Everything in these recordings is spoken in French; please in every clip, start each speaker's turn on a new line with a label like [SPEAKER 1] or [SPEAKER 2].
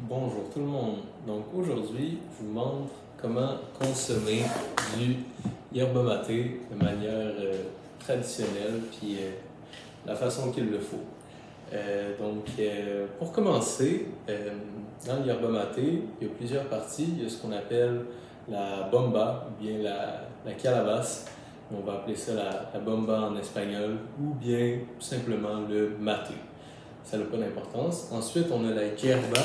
[SPEAKER 1] Bonjour tout le monde. Donc aujourd'hui, je vous montre comment consommer du yerba maté de manière traditionnelle puis la façon qu'il le faut. Pour commencer, dans le yerba maté, il y a plusieurs parties. Il y a ce qu'on appelle la bomba ou bien la calabace. On va appeler ça la bomba en espagnol ou bien tout simplement le maté. Ça n'a pas d'importance. Ensuite, on a la yerba,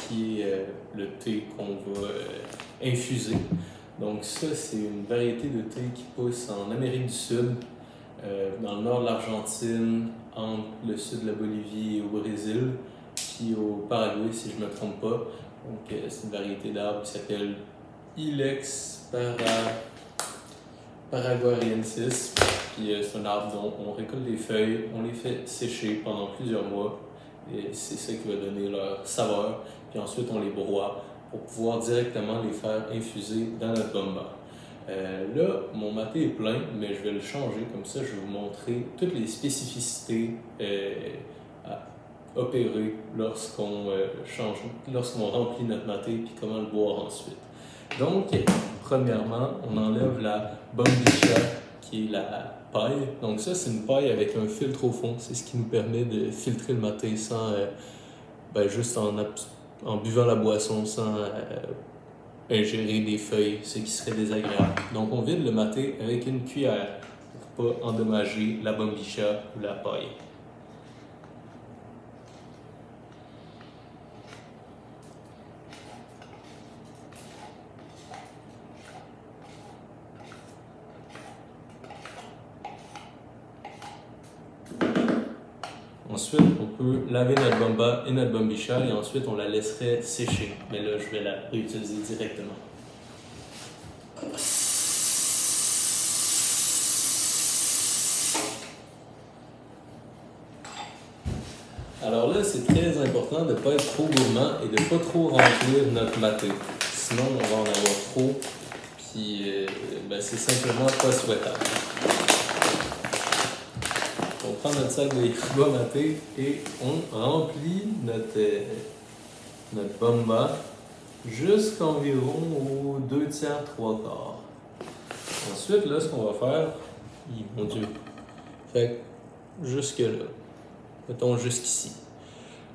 [SPEAKER 1] qui est le thé qu'on va infuser. Donc ça, c'est une variété de thé qui pousse en Amérique du Sud, dans le nord de l'Argentine, entre le sud de la Bolivie et au Brésil, puis au Paraguay, si je ne me trompe pas. Donc c'est une variété d'arbres qui s'appelle Ilex paraguariensis. Puis c'est un arbre dont on récolte les feuilles, on les fait sécher pendant plusieurs mois. Et c'est ça qui va donner leur saveur. Puis ensuite, on les broie pour pouvoir directement les faire infuser dans notre bomba. Là, mon maté est plein, mais je vais le changer. Comme ça, je vais vous montrer toutes les spécificités à opérer lorsqu'on remplit notre maté, puis comment le boire ensuite. Donc, premièrement, on enlève la bombicha, qui est la paille. Donc ça, c'est une paille avec un filtre au fond. C'est ce qui nous permet de filtrer le maté sans, juste en buvant la boisson, sans ingérer des feuilles, ce qui serait désagréable. Donc on vide le maté avec une cuillère pour ne pas endommager la bombicha ou la paille. Ensuite, on peut laver notre bomba et notre bombicha et ensuite on la laisserait sécher. Mais là, je vais la réutiliser directement. Alors là, c'est très important de ne pas être trop gourmand et de ne pas trop remplir notre maté. Sinon, on va en avoir trop, puis c'est simplement pas souhaitable. On prend notre sac de yerba maté et on remplit notre bomba jusqu'environ aux 2 tiers, 3 quarts. Ensuite, là, ce qu'on va faire, mon Dieu, fait jusque là, mettons jusqu'ici.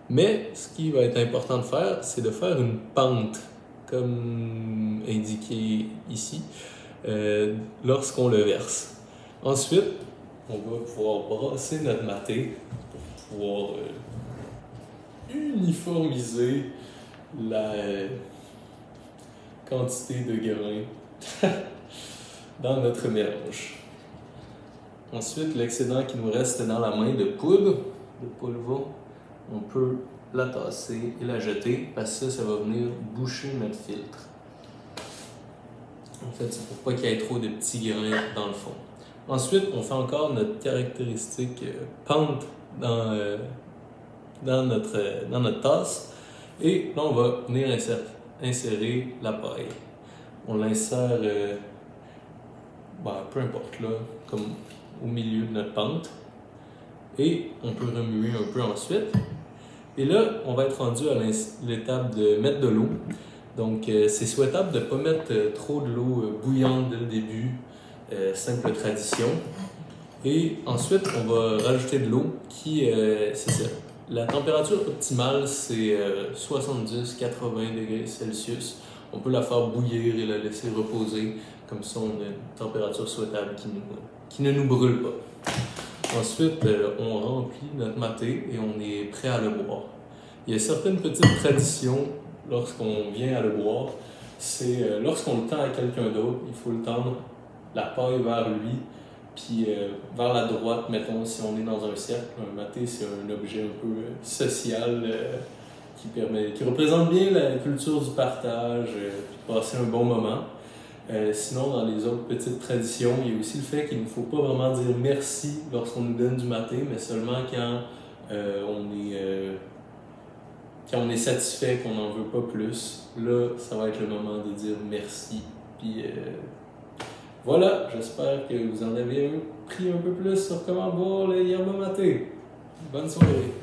[SPEAKER 1] Mais ce qui va être important de faire, c'est de faire une pente, comme indiqué ici, lorsqu'on le verse. Ensuite, on va pouvoir brasser notre maté pour pouvoir uniformiser la quantité de grains dans notre mélange. Ensuite, l'excédent qui nous reste dans la main de poudre, de pulvo, on peut la tasser et la jeter parce que ça va venir boucher notre filtre. En fait, c'est pour pas qu'il y ait trop de petits grains dans le fond. Ensuite, on fait encore notre caractéristique pente dans notre tasse. Et là, on va venir insérer la paille. On l'insère, peu importe, là, comme au milieu de notre pente. Et on peut remuer un peu ensuite. Et là, on va être rendu à l'étape de mettre de l'eau. Donc, c'est souhaitable de ne pas mettre trop de l'eau bouillante dès le début. Simple tradition. Et ensuite, on va rajouter de l'eau qui, c'est ça. La température optimale, c'est 70-80 degrés Celsius. On peut la faire bouillir et la laisser reposer. Comme ça, on a une température souhaitable qui ne nous brûle pas. Ensuite, on remplit notre maté et on est prêt à le boire. Il y a certaines petites traditions lorsqu'on vient à le boire. C'est lorsqu'on le tend à quelqu'un d'autre, il faut le tendre la paille vers lui, puis vers la droite, mettons, si on est dans un cercle. Un maté, c'est un objet un peu social qui représente bien la culture du partage, puis passer un bon moment. Sinon, dans les autres petites traditions, il y a aussi le fait qu'il ne faut pas vraiment dire merci lorsqu'on nous donne du maté, mais seulement quand on est satisfait, qu'on n'en veut pas plus. Là, ça va être le moment de dire merci. Puis voilà, j'espère que vous en avez pris un peu plus sur comment boire le yerba maté. Bonne soirée!